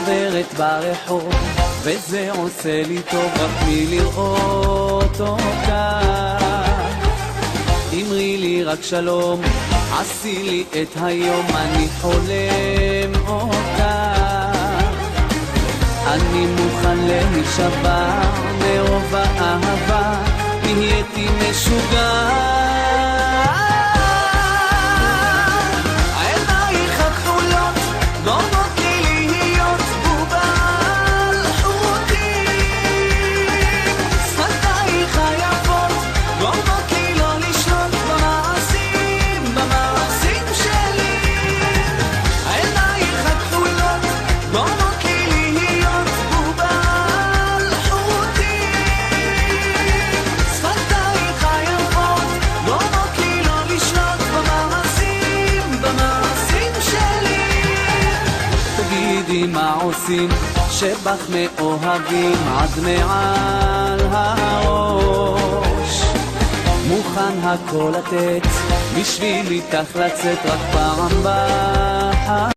עוברת ברחוב, וזה עושה לי טוב רק מלראות אותך. אמרי לי רק שלום, עשי לי את היום, אני חולם אותך. אני מוכן להישבע מרוב האהבה, נהייתי משוגע. העינייך הכחולות גורמות לי להיות בובה על חוטים, שפתייך היפות גורמות לי לא לשלוט במעשים שלי. העינייך הכחולות גורמות לי להיות בובה על חוטים, שפתייך היפות גורמות לי לא לשלוט במעשים שלי. תגידי מה עושים שבך מאוהבים עד מעל הראש, מוכן הכל לתת בשביל איתך לצאת רק פעם בחיים.